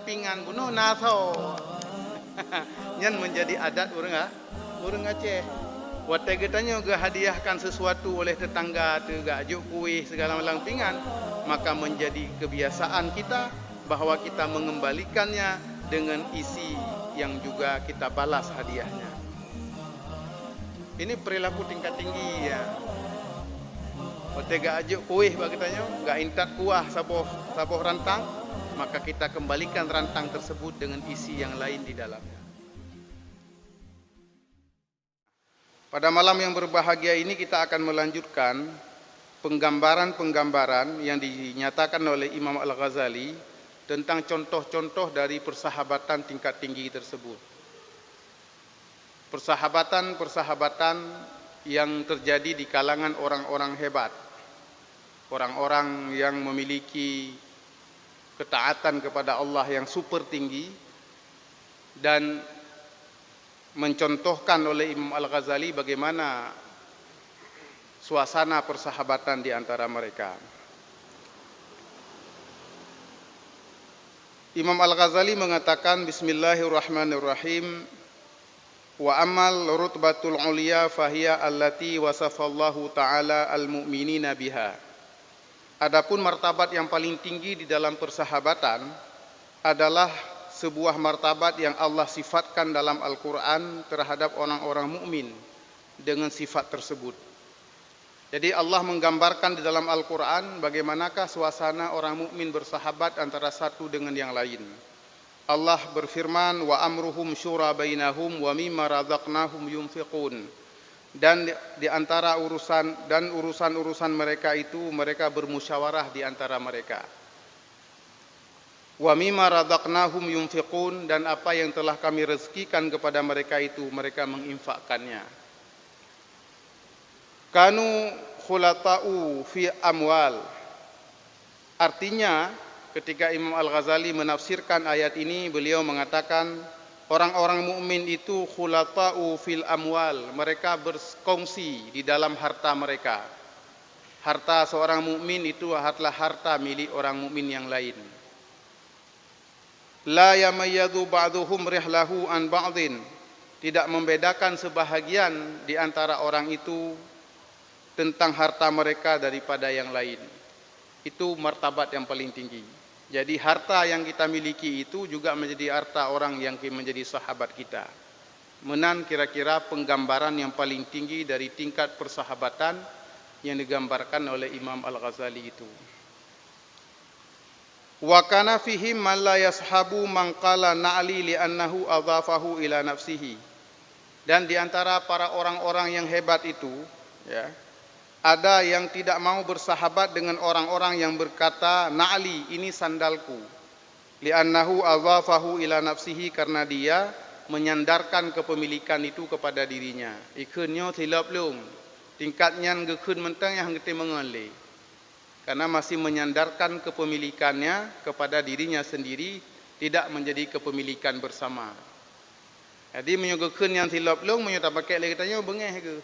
pingan bunuh naso. Nyan menjadi adat orang Aceh. Waktu katanya ga hadiahkan sesuatu oleh tetangga tu ga ajuk kuih segala macam pingan, maka menjadi kebiasaan kita bahawa kita mengembalikannya dengan isi yang juga kita balas hadiahnya. Ini perilaku tingkat tinggi ya. Waktu ga ajuk kuih katanya, ga intat kuah sapoh rantang, maka kita kembalikan rantang tersebut dengan isi yang lain di dalamnya. Pada malam yang berbahagia ini kita akan melanjutkan penggambaran-penggambaran yang dinyatakan oleh Imam Al-Ghazali tentang contoh-contoh dari persahabatan tingkat tinggi tersebut. Persahabatan-persahabatan yang terjadi di kalangan orang-orang hebat, orang-orang yang memiliki ketaatan kepada Allah yang super tinggi, dan mencontohkan oleh Imam Al-Ghazali bagaimana suasana persahabatan di antara mereka. Imam Al-Ghazali mengatakan, Bismillahirrahmanirrahim, wa amal rutbatul ulia fahiya allati wasafallahu ta'ala al-mu'minina biha. Adapun martabat yang paling tinggi di dalam persahabatan adalah sebuah martabat yang Allah sifatkan dalam Al-Quran terhadap orang-orang mukmin dengan sifat tersebut. Jadi Allah menggambarkan di dalam Al-Quran bagaimanakah suasana orang mukmin bersahabat antara satu dengan yang lain. Allah berfirman, wa amruhum syura bainahum wa mimma razaqnahum yunfiqun. Dan di antara urusan-urusan mereka itu mereka bermusyawarah di antara mereka. Wa mimma razaqnahum yunfiqun, dan apa yang telah kami rezekikan kepada mereka itu mereka menginfakkannya. Kanu khulata'u fi amwal. Artinya ketika Imam Al-Ghazali menafsirkan ayat ini, beliau mengatakan orang-orang mukmin itu khulata'u fil amwal, mereka berkongsi di dalam harta mereka. Harta seorang mukmin itu adalah harta milik orang mukmin yang lain. La yamayyadu ba'duhum rihlahu an ba'din, tidak membedakan sebahagian di antara orang itu tentang harta mereka daripada yang lain. Itu martabat yang paling tinggi. Jadi harta yang kita miliki itu juga menjadi harta orang yang menjadi sahabat kita. Menan kira-kira penggambaran yang paling tinggi dari tingkat persahabatan yang digambarkan oleh Imam Al-Ghazali itu. Wa kana fihim man la yashabu man qala na'li li'annahu adhafahu ila nafsihi. Dan di antara para orang-orang yang hebat itu, ya, ada yang tidak mau bersahabat dengan orang-orang yang berkata na'li, ini sandalku, li'annahu adhafahu ila nafsihi, karena dia menyandarkan kepemilikan itu kepada dirinya. Ikhunnya tilap lung, tingkatnya ngekun mentang yang ngeti mengalih. Karena masih menyandarkan kepemilikannya kepada dirinya sendiri, tidak menjadi kepemilikan bersama. Jadi menyuguhkan yang silap long, menyuruh pakai lagi tanya bengeh ke.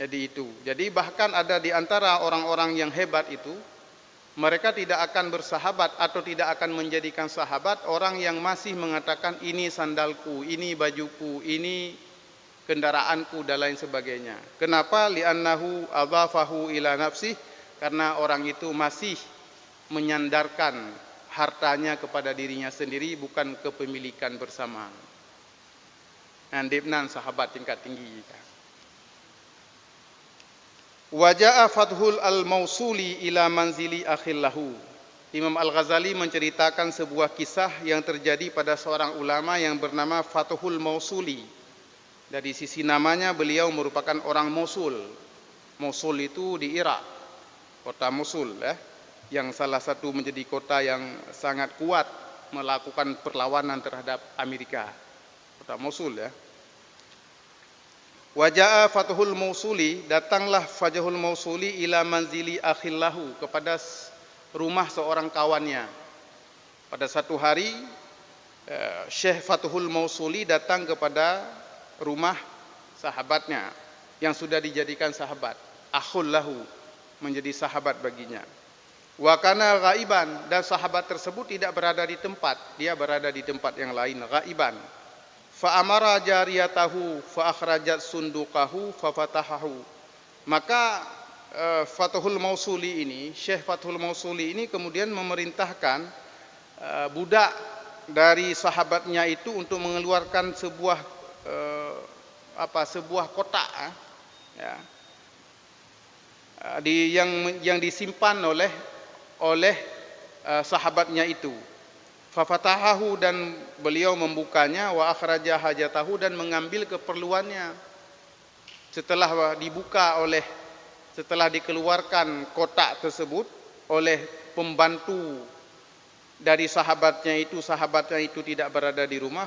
Jadi itu. Jadi bahkan ada di antara orang-orang yang hebat itu, mereka tidak akan bersahabat atau tidak akan menjadikan sahabat orang yang masih mengatakan ini sandalku, ini bajuku, ini kendaraanku dan lain sebagainya. Kenapa? Li'annahu adhafahu ila nafsih, karena orang itu masih menyandarkan hartanya kepada dirinya sendiri, bukan kepemilikan bersama. Andipnan sahabat tingkat tinggi. Waja'a fathul al-mausuli ila manzili akhillahu. Imam Al-Ghazali menceritakan sebuah kisah yang terjadi pada seorang ulama yang bernama Fathul Mausuli. Dari sisi namanya, beliau merupakan orang Mosul. Mosul itu di Irak. Kota Mosul, yang salah satu menjadi kota yang sangat kuat melakukan perlawanan terhadap Amerika. Kota Mosul, ya. Waja'a Fathul Mausuli, datanglah Fathul Mausuli ila manzili akhillahu, kepada rumah seorang kawannya. Pada satu hari Syekh Fathul Mausuli datang kepada rumah sahabatnya yang sudah dijadikan sahabat, akhul lahu, menjadi sahabat baginya. Wa kana ghaiban, dan sahabat tersebut tidak berada di tempat, dia berada di tempat yang lain, ghaiban. Fa amara jariyatahu fa akhrajat sunduqahu fa fatahahu. Maka Fathul Mausuli ini, Syekh Fathul Mausuli ini kemudian memerintahkan budak dari sahabatnya itu untuk mengeluarkan sebuah sebuah kotak ya, yang disimpan oleh sahabatnya itu. Fafatahahu, dan beliau membukanya, wa akhraja hajatahu, dan mengambil keperluannya. Setelah dikeluarkan kotak tersebut oleh pembantu dari sahabatnya itu tidak berada di rumah,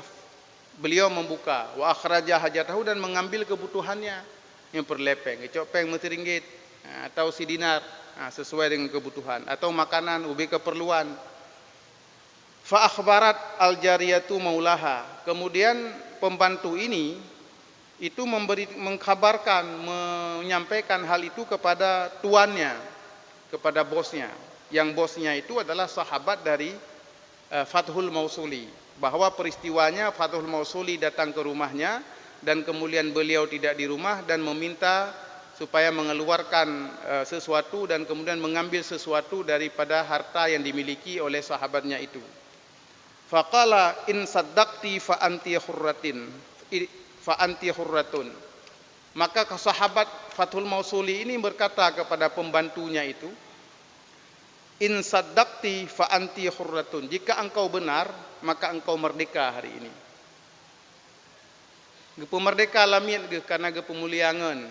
beliau membuka, wa akhraja hajatahu, dan mengambil kebutuhannya yang perlepeng, kecopeng RM1 atau si-dinar sesuai dengan kebutuhan, atau makanan ubi keperluan. Fa akhbarat al-jariyatu maulaha, kemudian pembantu ini itu menyampaikan hal itu kepada tuannya, kepada bosnya, yang bosnya itu adalah sahabat dari Fathul Mausuli, bahwa peristiwanya Fathul Mausuli datang ke rumahnya dan kemudian beliau tidak di rumah dan meminta supaya mengeluarkan sesuatu dan kemudian mengambil sesuatu daripada harta yang dimiliki oleh sahabatnya itu. Faqala in saddaqti fa anti hurratun. Maka sahabat Fathul Mausuli ini berkata kepada pembantunya itu, in saddaqti fa anti hurratun, jika engkau benar maka engkau merdeka hari ini. Gepu merdeka lamian karena gepu muliangan,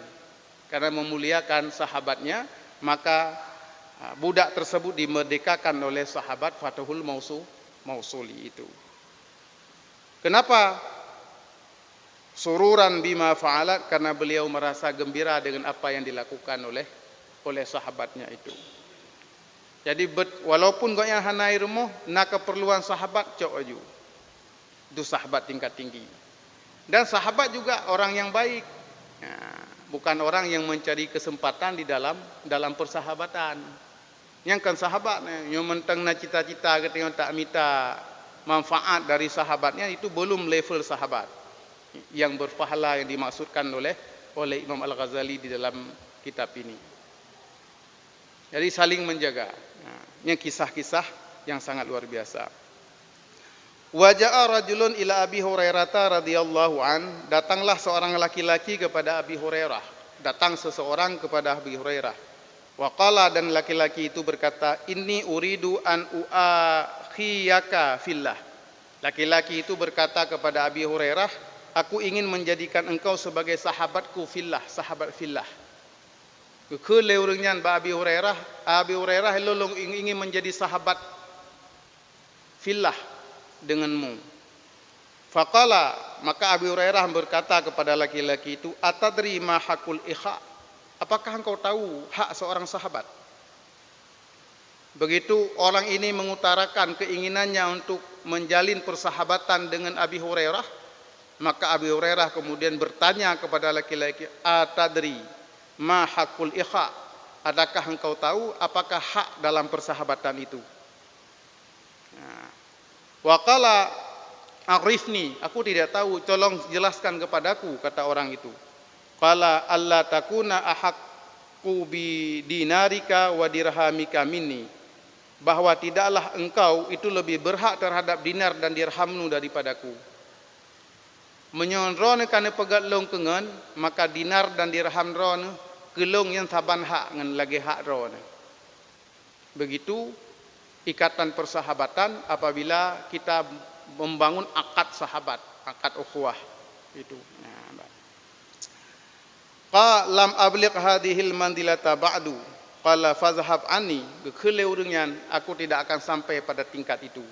karena memuliakan sahabatnya, maka budak tersebut dimerdekakan oleh sahabat Fathul Mausuli itu. Kenapa? Sururan bima fa'alat, karena beliau merasa gembira dengan apa yang dilakukan oleh sahabatnya itu. Jadi walaupun kau yang hanai rumah, nak keperluan sahabat cok aju. Itu sahabat tingkat tinggi. Dan sahabat juga orang yang baik. Bukan orang yang mencari kesempatan di dalam persahabatan. Yang kan sahabat yang mentang nak cita-cita ketika tak minta manfaat dari sahabatnya, itu belum level sahabat yang berpahala yang dimaksudkan oleh Imam Al-Ghazali di dalam kitab ini. Jadi saling menjaga. Ini kisah-kisah yang sangat luar biasa. Wa ja'a rajulun ila Abi Hurairah radhiyallahu an, datanglah seorang laki-laki kepada Abi Hurairah. Datang seseorang kepada Abi Hurairah. Wa qala, dan laki-laki itu berkata, inni uridu an uakhiyaka fillah. Laki-laki itu berkata kepada Abi Hurairah, aku ingin menjadikan engkau sebagai sahabatku fillah, sahabat fillah. Keleurungan Abi Hurairah lolong ingin menjadi sahabat fillah denganmu. Faqala, maka Abi Hurairah berkata kepada laki-laki itu, atadri ma hakul ikha, apakah engkau tahu hak seorang sahabat? Begitu orang ini mengutarakan keinginannya untuk menjalin persahabatan dengan Abi Hurairah, maka Abi Hurairah kemudian bertanya kepada laki-laki, atadri ma hakul ikha, adakah engkau tahu apakah hak dalam persahabatan itu? Wa qala arifni, aku tidak tahu, tolong jelaskan kepadaku, kata orang itu. Qala alla takuna ahaqqu bi dinarika wa dirhamika minni, bahwa tidaklah engkau itu lebih berhak terhadap dinar dan dirhammu daripadaku. Menyonron kana pegat long kengan, maka dinar dan dirham ron kelong yang saban hak ngan lagi hak ron. Begitu ikatan persahabatan apabila kita membangun akad sahabat, akad ukhuwah itu. Lam abligh hadhil mandilata ba'du, qala fazhab anni, kekeleureungan aku tidak akan sampai pada tingkat itu,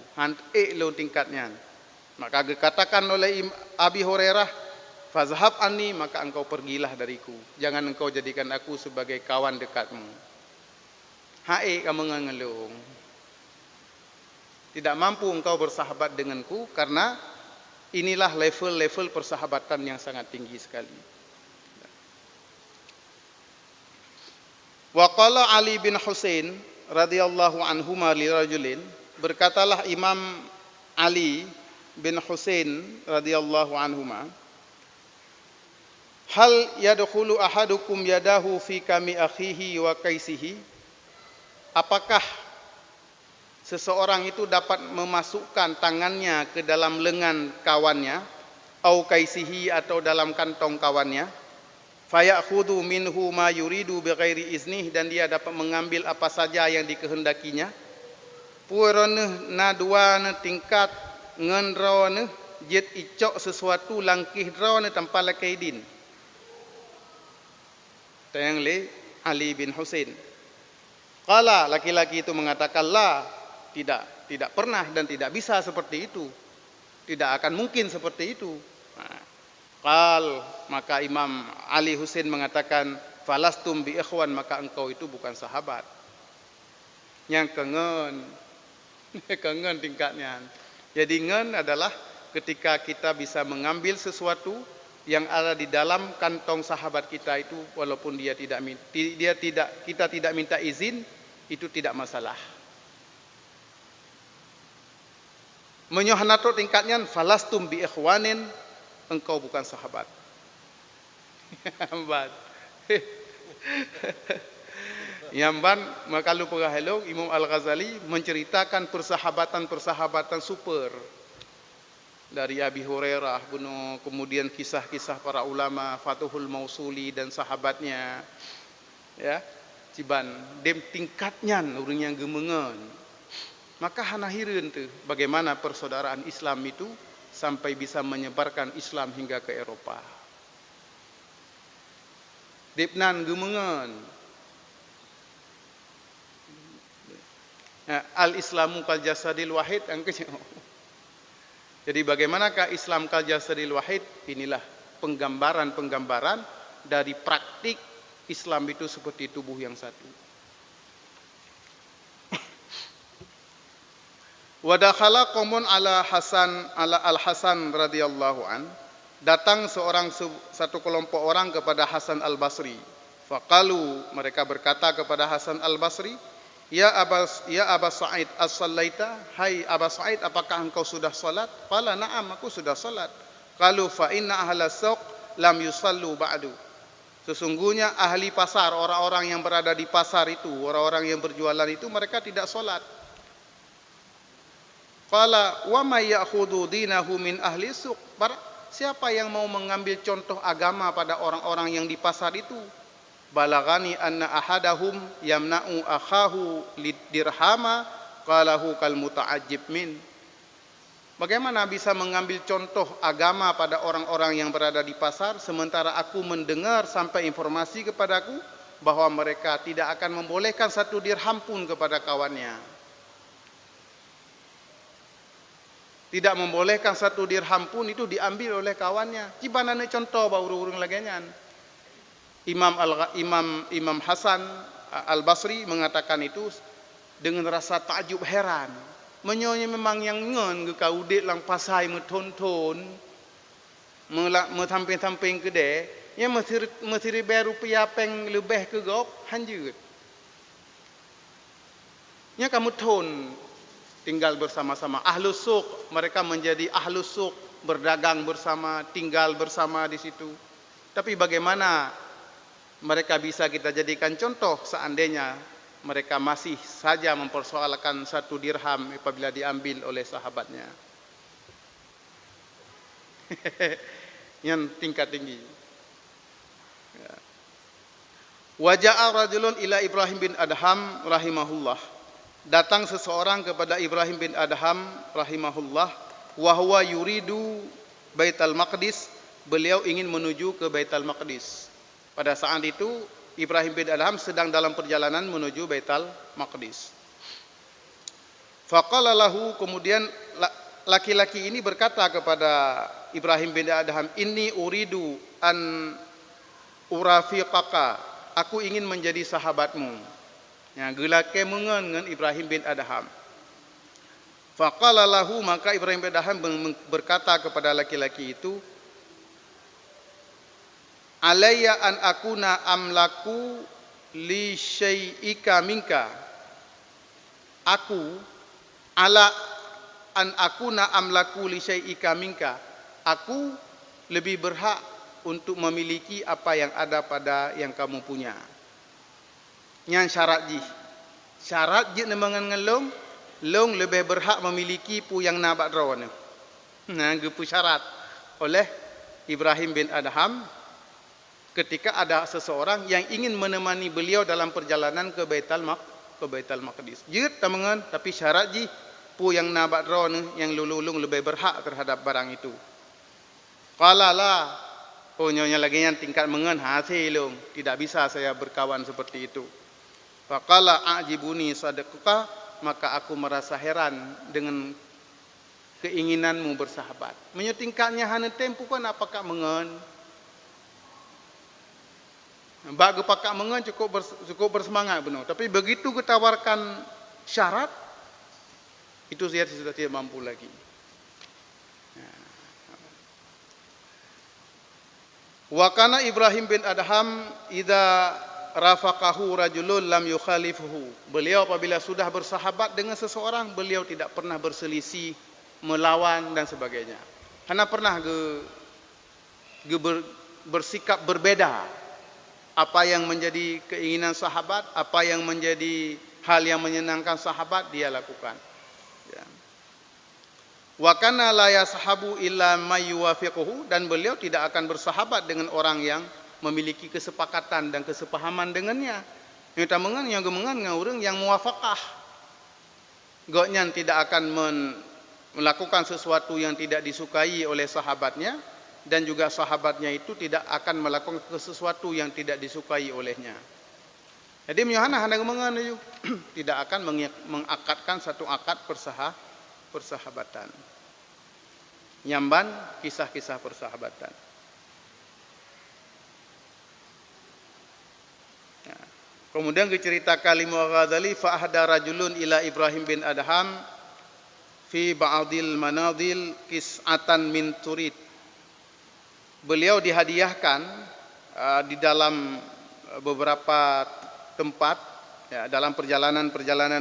lo tingkatnya. Maka dikatakan oleh Abi Hurairah, fazhab anni, maka engkau pergilah dariku, jangan engkau jadikan aku sebagai kawan dekatmu. Kamu ngelung, tidak mampu engkau bersahabat denganku, karena inilah level-level persahabatan yang sangat tinggi sekali. Wa qala Ali bin Husain, radhiyallahu anhuma li rajulin, berkatalah Imam Ali bin Husain radhiyallahu anhuma, hal yadkhulu ahadukum yadahu fi kami akhihi wa kaisihi, apakah seseorang itu dapat memasukkan tangannya ke dalam lengan kawannya, au kaisihi atau dalam kantong kawannya, fayakhudhu minhu ma yuridu bighairi iznih, dan dia dapat mengambil apa saja yang dikehendakinya. Puarane na dua ne tingkat ngan rawane jet icok sesuatu langkih rawane tanpa lakaidin. Tayang le Ali bin Husain. Qala, laki-laki itu mengatakan, la, tidak pernah dan tidak bisa seperti itu. Tidak akan mungkin seperti itu. Qal, maka Imam Ali Husain mengatakan, falastum bi ikhwan, maka engkau itu bukan sahabat. Yang kengen tingkatnya. Jadi ngen adalah ketika kita bisa mengambil sesuatu yang ada di dalam kantong sahabat kita itu, walaupun kita tidak minta izin, itu tidak masalah. Menyohanato tingkatnya, falastum bi ikhwanin, engkau bukan sahabat. Yamban, maka lu pengahelong Imam Al-Ghazali menceritakan persahabatan super dari Abi Hurairah, kemudian kisah-kisah para ulama, Fatuhul Mausuli dan sahabatnya, ya, ciban dem tingkatnya orang yang gemengan. Maka hanahireun teu bagaimana persaudaraan Islam itu sampai bisa menyebarkan Islam hingga ke Eropa. Depnan gemengan. Al-Islamu kal jasadil wahid angkanya. Jadi bagaimanakah Islam kal jasadil wahid? Inilah penggambaran dari praktik Islam itu seperti tubuh yang satu. Wa dakhala qaumun ala Al-Hasan radhiyallahu an, datang satu kelompok orang kepada Hasan Al-Basri. Faqalu, mereka berkata kepada Hasan Al-Basri, Ya Aba Sa'id, as-sallaita? Hai Aba Sa'id, apakah engkau sudah salat? Qala na'am, aku sudah salat. Qalu fa inna ahla suq lam yusallu ba'du. Sesungguhnya ahli pasar, orang-orang yang berada di pasar itu, orang-orang yang berjualan itu, mereka tidak salat. Qala wa may ya'khudhu dinahu min ahli suq? Siapa yang mau mengambil contoh agama pada orang-orang yang di pasar itu? Balagani anna ahadahum yamna'u akhahu lidirhama qalahu kal muta'ajjib min. Bagaimana bisa mengambil contoh agama pada orang-orang yang berada di pasar, sementara aku mendengar sampai informasi kepadaku bahwa mereka tidak akan membolehkan 1 dirham pun kepada kawannya. Tidak membolehkan 1 dirham pun itu diambil oleh kawannya. Cibanane contoh bauru-urung lagenyan. Imam Hasan Al-Basri mengatakan itu dengan rasa takjub heran. Menyonya memang yang ngen ke kaudet lang pasai metonton, metamping-tamping gede, ya mesti rupiah peng lebih ke gop hanjut. Ya kamu ton tinggal bersama-sama. Ahlus suq, mereka menjadi ahlus suq, berdagang bersama, tinggal bersama di situ. Tapi bagaimana mereka bisa kita jadikan contoh seandainya mereka masih saja mempersoalkan 1 dirham apabila diambil oleh sahabatnya. Yang tingkat tinggi. Waja'a rajulun ila Ibrahim bin Adham rahimahullah. Datang seseorang kepada Ibrahim bin Adham rahimahullah, wa huwa yuridu Baitul Maqdis, beliau ingin menuju ke Baitul Maqdis. Pada saat itu Ibrahim bin Adham sedang dalam perjalanan menuju Baitul Maqdis. Faqala lahu, kemudian laki-laki ini berkata kepada Ibrahim bin Adham, inni uridu an urafiqaka, aku ingin menjadi sahabatmu. Ya, gelake mengen Ibrahim bin Adham. Faqala lahu, maka Ibrahim bin Adham berkata kepada laki-laki itu, alayya an akuna amlaku li syai'ika minka, aku ala an akuna amlaku li syai'ika minka, aku lebih berhak untuk memiliki apa yang ada pada yang kamu punya. Yang syarat je nemangan ngelong, long lebih berhak memiliki pu yang nabat rawan. Nah, gepu syarat oleh Ibrahim bin Adham ketika ada seseorang yang ingin menemani beliau dalam perjalanan ke Baitul Maqdis. Jut tamangan, tapi syarat ji pu yang nabat rawan yang lululung lebih berhak terhadap barang itu. Qala la, oh nyonya lagi yang tingkat mengen hasilung, tidak bisa saya berkawan seperti itu. Faqala a'jibuni sadaqaka, maka aku merasa heran dengan keinginanmu bersahabat. Menyetingkatnya hana tempu kan apakah mengen? Bagi pakak mengen cukup bersemangat benar. Tapi begitu ketawarkan syarat, itu saya sudah tidak mampu lagi. Wa kana Ibrahim bin Adham idza rafaqahu rajulun lam yukhalifuhu. Beliau apabila sudah bersahabat dengan seseorang, beliau tidak pernah berselisih, melawan dan sebagainya. Hanya pernah bersikap berbeda. Apa yang menjadi keinginan sahabat, apa yang menjadi hal yang menyenangkan sahabat, dia lakukan. Ya. Wa kana la yashabu illa may yuwafiquhu, dan beliau tidak akan bersahabat dengan orang yang memiliki kesepakatan dan kesepahaman dengannya. Yang tamangan yang gemengan dengan orang yang muwafaqah. Goknya tidak akan melakukan sesuatu yang tidak disukai oleh sahabatnya, dan juga sahabatnya itu tidak akan melakukan sesuatu yang tidak disukai olehnya. Jadi menyohana hendak gemengan itu tidak akan mengakadkan satu akad persahabatan. Nyamban kisah-kisah persahabatan. Kemudian cerita Kalimah Ghazali, fa ahda rajulun ila Ibrahim bin Adham fi ba'dil manadil kis'atan min turid. Beliau dihadiahkan di dalam beberapa tempat, ya, dalam perjalanan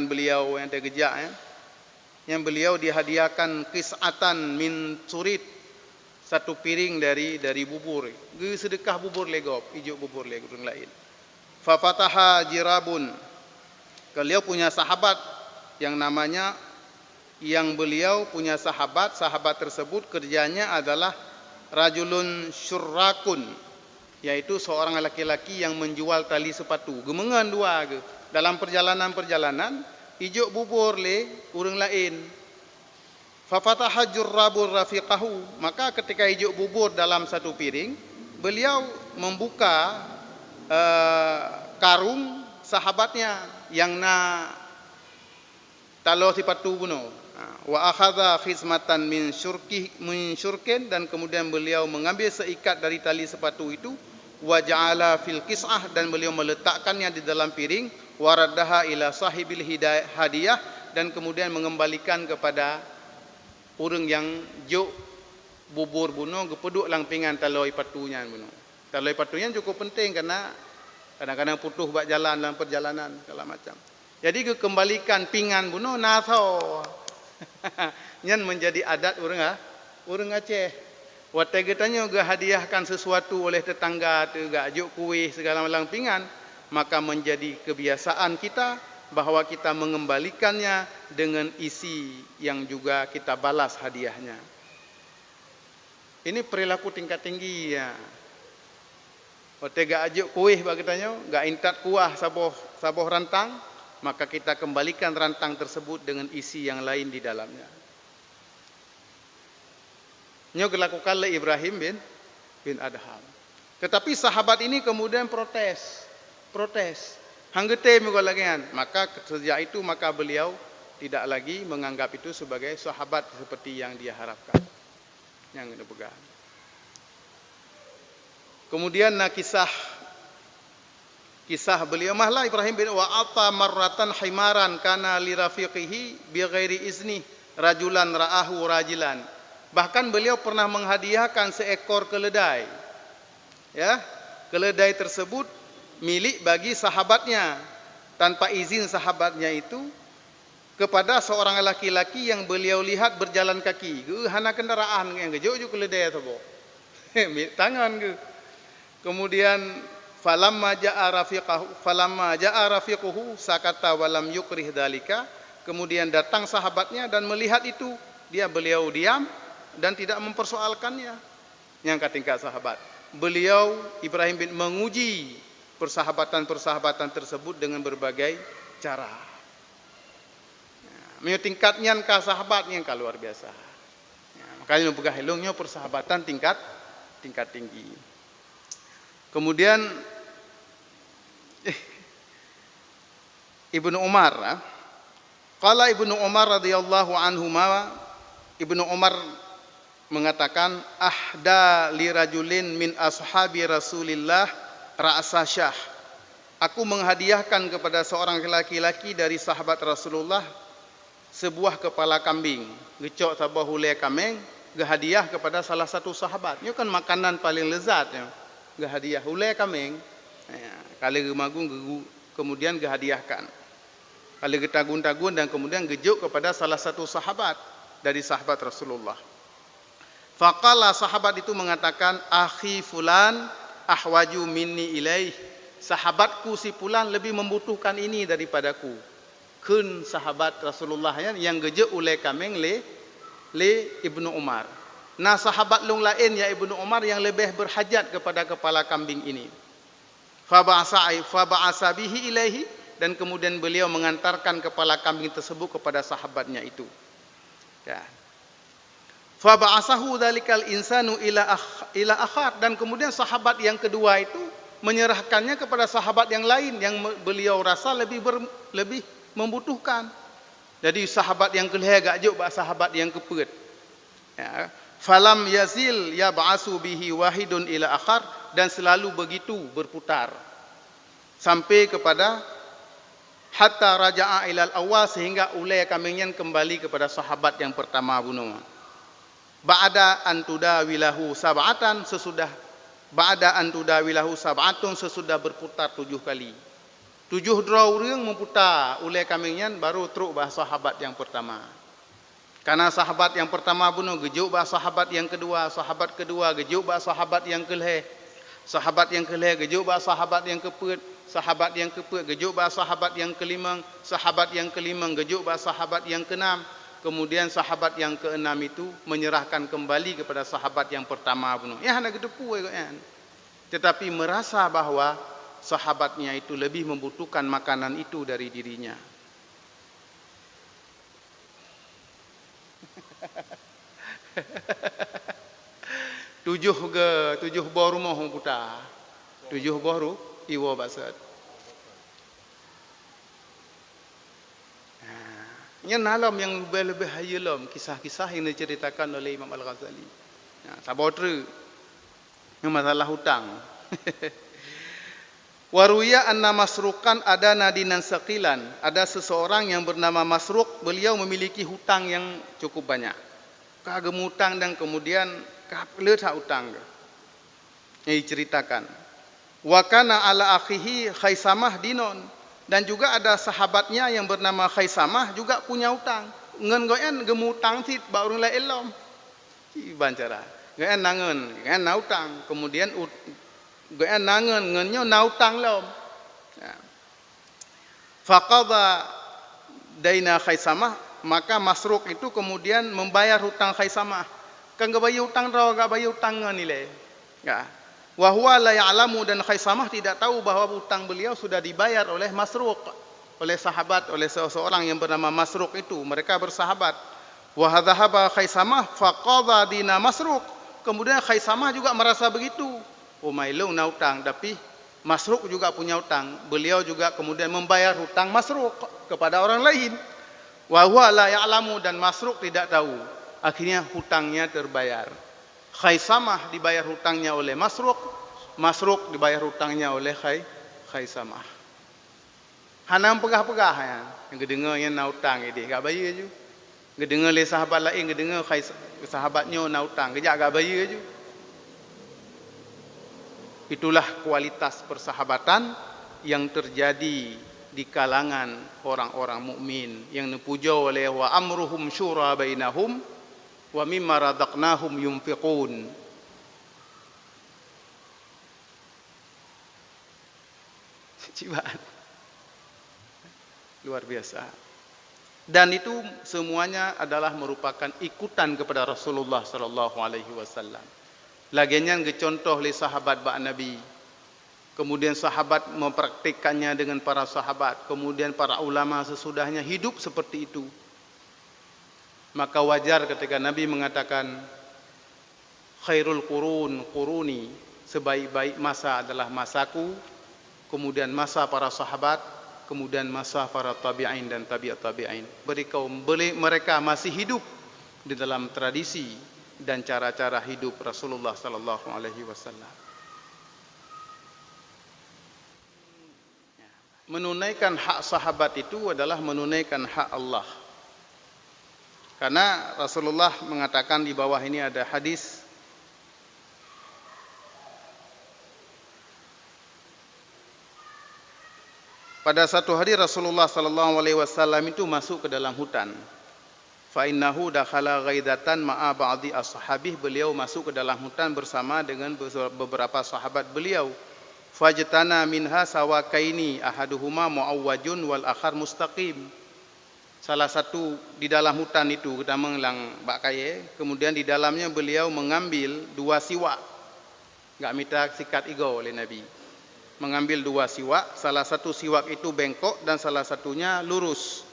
beliau yang tergejak, ya, yang beliau dihadiahkan kis'atan min turid, satu piring dari bubur. Sedekah bubur legop, ijuk bubur legop lain. Fafataha jirabun. Beliau punya sahabat yang namanya, sahabat tersebut kerjanya adalah rajulun syurrakun, yaitu seorang laki-laki yang menjual tali sepatu. Gemengan dua ke dalam perjalanan ijuk bubur le urang lain. Fafataha jurrabur rafiqahu, maka ketika ijuk bubur dalam satu piring, beliau membuka karung sahabatnya yang na talo sipatu buno. Wa akhadha khizmatan min syurkin, dan kemudian beliau mengambil seikat dari tali sepatu itu, wa ja'ala fil kis'ah, dan beliau meletakkannya di dalam piring, wa raddaha ila sahibil hadiah, dan kemudian mengembalikan kepada orang yang juk bubur buno gepeduk langpingan taloi patunya buno. Taloi patunya cukup penting karena kadang-kadang putus buat jalan dalam perjalanan segala macam. Jadi kembalikan pingan buno naso. Nyan menjadi adat orang Aceh. Waktu getanya ga hadiahkan sesuatu oleh tetangga tu ga juk kuih segala macam pingan, maka menjadi kebiasaan kita bahwa kita mengembalikannya dengan isi yang juga kita balas hadiahnya. Ini perilaku tingkat tinggi ya. Waktu ga ajuk kuih bagi tanya, ga intat kuah saboh rantang, maka kita kembalikan rantang tersebut dengan isi yang lain di dalamnya. Ini dilakukan oleh Ibrahim bin Adham. Tetapi sahabat ini kemudian protes. Hanggete mengolakan. Maka sejak itu maka beliau tidak lagi menganggap itu sebagai sahabat seperti yang dia harapkan. Yang ini pegang. Kemudian kisah beliau mahlah Ibrahim bin wa'ata marratan himaran kana li rafiqihi bi ghairi izni rajulan ra'ahu rajilan. Bahkan beliau pernah menghadiahkan seekor keledai. Ya, keledai tersebut milik bagi sahabatnya tanpa izin sahabatnya itu. kepada seorang laki-laki yang beliau lihat berjalan kaki. Hana kendaraan yang gejo keledai tu. Tangan ke. Kemudian falamma ja'a rafiquhu sakata walam yukrih dalika. Kemudian datang sahabatnya dan melihat itu, beliau diam dan tidak mempersoalkannya. Yang tingkat sahabat. Beliau Ibrahim bin menguji persahabatan tersebut dengan berbagai cara. Tingkatnya ke sahabatnya yang luar biasa. Makanya pegah helongnya persahabatan tingkat tinggi. Kemudian Ibnu Umar, qala Ibnu Umar radhiyallahu anhuma, Ibnu Umar mengatakan, ahda li rajulin min ashabi Rasulillah ra'sa syah. Aku menghadiahkan kepada seorang laki-laki dari sahabat Rasulullah sebuah kepala kambing. Gecok sabah hulai kambing, gehadiah kepada salah satu sahabat. Ini kan makanan paling lezat ya. Gehadiah hulai kambing. Kalau gemagung kemudian gehadiahkan. Kalau getagun-tagun dan kemudian gejuk kepada salah satu sahabat dari sahabat Rasulullah. Faqala, sahabat itu mengatakan, akhi fulan ahwaju minni ilaih. Sahabatku si fulan lebih membutuhkan ini daripadaku. Kun sahabat Rasulullah yang gejuk oleh kambing le Ibnu Umar. Nah sahabat long lain ya Ibnu Umar yang lebih berhajat kepada kepala kambing ini. Fa ba'asa bihi ilaihi, dan kemudian beliau mengantarkan kepala kambing tersebut kepada sahabatnya itu. Ya. Fa ba'asahu dzalikal insanu ila akhar, dan kemudian sahabat yang kedua itu menyerahkannya kepada sahabat yang lain yang beliau rasa lebih membutuhkan. Jadi sahabat yang kelih gak juk ba sahabat yang kepet. Ya. Falam yazil ya ba'asu bihi wahidun ila akhar, dan selalu begitu berputar sampai kepada hatta raja'a ilal awal, sehingga ulai kambingnya kembali kepada sahabat yang pertama bunuh. Ba'da antudawilahu sab'atan, sesudah sesudah berputar 7 kali. 7 draw ring memputar ulai kambingnya baru truk bah sahabat yang pertama. Karena sahabat yang pertama bunuh gejuk bah sahabat yang kedua, sahabat kedua gejuk bah sahabat yang kelih. Sahabat yang kelih gejuk bah sahabat yang kepet, sahabat yang kepet gejuk bah sahabat yang kelima, sahabat yang kelima gejuk bah sahabat yang keenam. Kemudian sahabat yang keenam itu menyerahkan kembali kepada sahabat yang pertama bunuh. Ya hana gedepu kan. Tetapi merasa bahwa sahabatnya itu lebih membutuhkan makanan itu dari dirinya. tujuh boru mohong putar. 7 boru iwo basat. Ini nalam yang lebih hayalam kisah-kisah yang diceritakan oleh Imam Al-Ghazali. Sabotru yang masalah hutang. Waruya anna masrukan ada nadinan saqilan. Ada seseorang yang bernama Masruk, beliau memiliki hutang yang cukup banyak. Kagem hutang dan kemudian letak hutang. Yang diceritakan. Wa kana ala akhihi Khaisamah dinon. Dan juga ada sahabatnya yang bernama Khaisamah juga punya hutang. Ngen goen gemutang tit baru la elom. Bancara. Goen nangen, goen nautang. Kemudian goen nangen ngenyo nautang lom. Faqadha daina Khaisamah, maka Masruk itu kemudian membayar hutang Khaisamah. Kan gak bayar hutang raw, gak bayar hutang nilai. Enggak. Wa huwa la ya'lamu, dan Khaisamah tidak tahu bahwa hutang beliau sudah dibayar oleh Masruk, oleh sahabat, oleh seseorang yang bernama Masruk itu. Mereka bersahabat. Wa hadzahaba Khaisamah faqadha dina Masruk. Kemudian Khaisamah juga merasa begitu. Oh mailo na hutang, tapi Masruk juga punya hutang. Beliau juga kemudian membayar hutang Masruk kepada orang lain. Wa huwa la ya'lamu, dan Masruk tidak tahu. Akhirnya hutangnya terbayar. Khaisamah dibayar hutangnya oleh Masruk, Masruk dibayar hutangnya oleh Khaisamah. Hanam pegah-pegah ya. Yang kedengar yang na hutang ini gak bayar je. Kedengar le sahabat lain, kedengar sahabatnya na hutang, kejak gak bayar je. Itulah kualitas persahabatan yang terjadi di kalangan orang-orang mukmin yang dipuja oleh wa amruhum syura bainahum wa mimma razaqnahum yunfiqun. Cibaan. Luar biasa. Dan itu semuanya adalah merupakan ikutan kepada Rasulullah sallallahu alaihi wasallam. Laginya contoh oleh sahabat bak Nabi. Kemudian sahabat mempraktikkannya dengan para sahabat. Kemudian para ulama sesudahnya hidup seperti itu. Maka wajar ketika Nabi mengatakan khairul quruni, sebaik-baik masa adalah masaku, kemudian masa para sahabat, kemudian masa para tabi'in dan tabi'at tabi'in. Mereka masih hidup di dalam tradisi dan cara-cara hidup Rasulullah sallallahu alaihi wasallam. Menunaikan hak sahabat itu adalah menunaikan hak Allah. Karena Rasulullah mengatakan di bawah ini ada hadis pada satu hari Rasulullah sallallahu alaihi wasallam itu masuk ke dalam hutan. Fa innahu dakhala ghaidatan ma'a ba'dhi ashabih, beliau masuk ke dalam hutan bersama dengan beberapa sahabat beliau. Fajtana minha sawakaini ahaduhuma muawwajun wal akhar mustaqim. Salah satu di dalam hutan itu kita mengelang bak kaye, kemudian di dalamnya beliau mengambil dua siwak. Enggak minta sikat igo oleh Nabi. Mengambil dua siwak, salah satu siwak itu bengkok dan salah satunya lurus.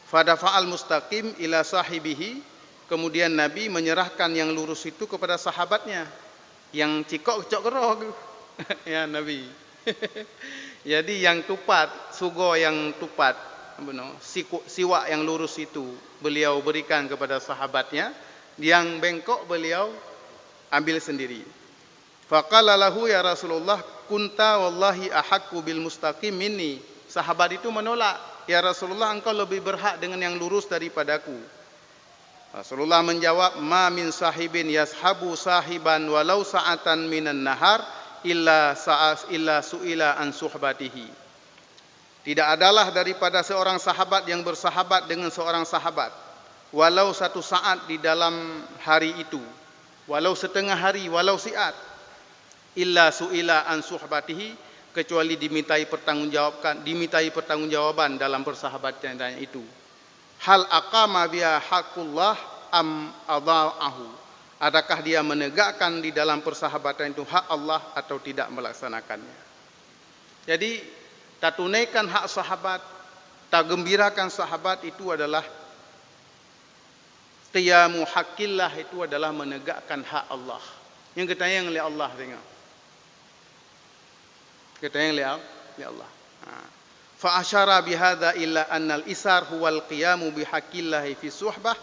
Fadafa'al mustaqim ila sahibihi, kemudian Nabi menyerahkan yang lurus itu kepada sahabatnya. Yang cikok cok gerok. Ya Nabi. Jadi yang tupat, sugo yang tupat, siwak yang lurus itu beliau berikan kepada sahabatnya, yang bengkok beliau ambil sendiri. Faqala lahu ya Rasulullah kunta wallahi ahaqqu bil mustaqim minni. Sahabat itu menolak, ya Rasulullah engkau lebih berhak dengan yang lurus daripadaku. Rasulullah menjawab, ma min sahibin yashabu sahiban walau sa'atan minan nahar illa su'ila an suhbatihi. Tidak adalah daripada seorang sahabat yang bersahabat dengan seorang sahabat walau satu saat di dalam hari itu, walau setengah hari, walau siat, illa su'ila an suhbatihi, kecuali dimintai pertanggungjawaban dalam persahabatan itu. Hal aqama biha haqqullah am adha'ahu, adakah dia menegakkan di dalam persahabatan itu hak Allah atau tidak melaksanakannya. Jadi tak tunaikan hak sahabat, tak gembirakan sahabat itu adalah qiyamu haqqillah, itu adalah menegakkan hak Allah. Yang kita yang oleh Allah tengok. Kita yang oleh Allah. Fa asyara bihadza illa annal isar huwal qiyamu bihaqqillah fi suhbah.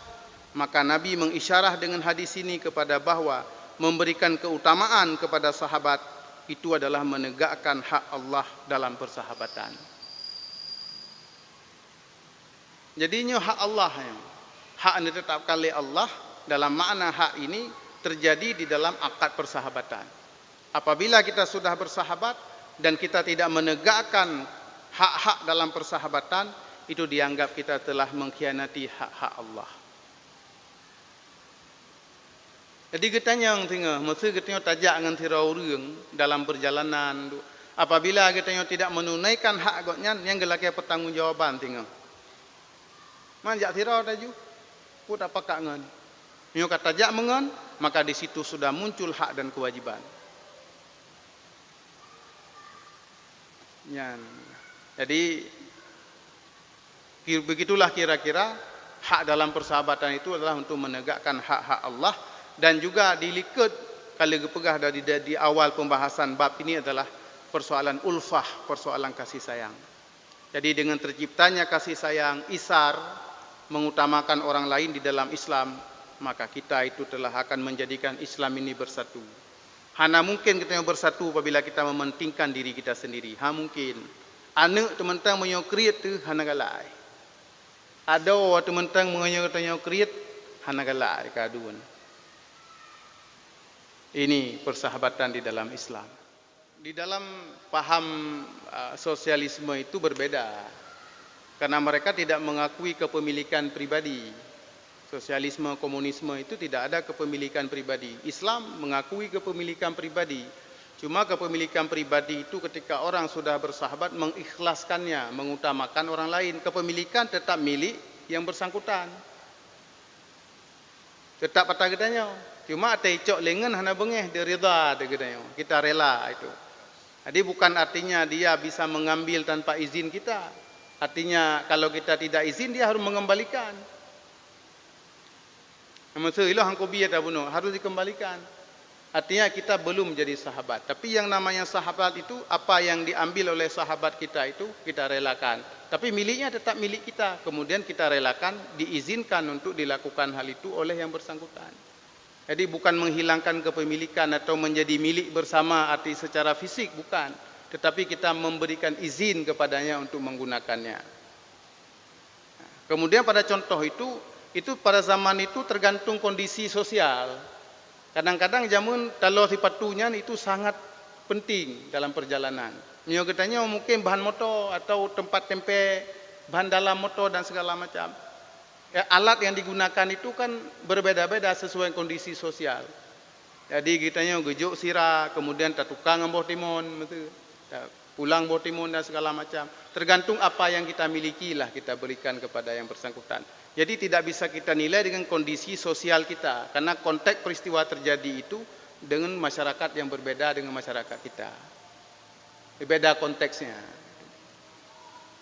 Maka Nabi mengisyarah dengan hadis ini kepada bahwa memberikan keutamaan kepada sahabat itu adalah menegakkan hak Allah dalam persahabatan. Jadinya hak Allah, hak yang ditetapkan oleh Allah, dalam makna hak ini terjadi di dalam akad persahabatan. Apabila kita sudah bersahabat dan kita tidak menegakkan hak-hak dalam persahabatan, itu dianggap kita telah mengkhianati hak-hak Allah. Jadi kita yang tengah, mesti kita tajak dengan tirau reng dalam perjalanan. Apabila kita yang tidak menunaikan hak agaknya, yang gelaknya pertanggungjawaban tengah. Manjak tirau taju, pun apa kak ngan? Yang kata tajak mengan, maka di situ sudah muncul hak dan kewajiban. Jadi begitulah kira-kira hak dalam persahabatan itu adalah untuk menegakkan hak-hak Allah. Dan juga dilikud kalau pegah dari awal pembahasan bab ini adalah persoalan ulfah, persoalan kasih sayang. Jadi dengan terciptanya kasih sayang, isar, mengutamakan orang lain di dalam Islam, maka kita itu telah akan menjadikan Islam ini bersatu. Hana mungkin kita yang bersatu apabila kita mementingkan diri kita sendiri. Mungkin. Anak teman-teman menyokriat tu hana galai. Ada teman-teman menyokriat hana galai kaduan. Ini persahabatan di dalam Islam. di dalam paham sosialisme itu berbeda. Karena mereka tidak mengakui kepemilikan pribadi. Sosialisme, komunisme itu tidak ada kepemilikan pribadi. Islam mengakui kepemilikan pribadi. Cuma kepemilikan pribadi itu ketika orang sudah bersahabat mengikhlaskannya, mengutamakan orang lain. Kepemilikan tetap milik yang bersangkutan. Tetap patah gedanya. Cuma tecok lengan hana bengeh dia rida dia gedanya. Kita rela itu. Jadi bukan artinya dia bisa mengambil tanpa izin kita. Artinya kalau kita tidak izin dia harus mengembalikan. Maksudnya hangko biya dah bunuh harus dikembalikan. Artinya kita belum jadi sahabat. Tapi yang namanya sahabat itu apa yang diambil oleh sahabat kita itu kita relakan. Tapi miliknya tetap milik kita. Kemudian kita relakan diizinkan untuk dilakukan hal itu oleh yang bersangkutan. Jadi bukan menghilangkan kepemilikan atau menjadi milik bersama arti secara fisik bukan. Tetapi kita memberikan izin kepadanya untuk menggunakannya. Kemudian pada contoh itu pada zaman itu tergantung kondisi sosial. Kadang-kadang jamun kalau sipatunya itu sangat penting dalam perjalanan. Nyo katanya mungkin bahan motor atau tempat tempe bahan dalam motor dan segala macam. Ya, alat yang digunakan itu kan berbeda-beda sesuai kondisi sosial. Jadi kitanya gejuk sirah, kemudian tukang amboh timun, betul. Pulang bawa timun dan segala macam. Tergantung apa yang kita miliki lah kita berikan kepada yang bersangkutan. Jadi tidak bisa kita nilai dengan kondisi sosial kita. Karena konteks peristiwa terjadi itu dengan masyarakat yang berbeda dengan masyarakat kita. Berbeda konteksnya.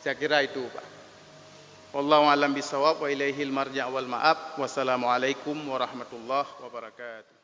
Saya kira itu Pak. Wallahu a'lam bishawab wa ilaihil marja' wal ma'ab. Wassalamualaikum warahmatullahi wabarakatuh.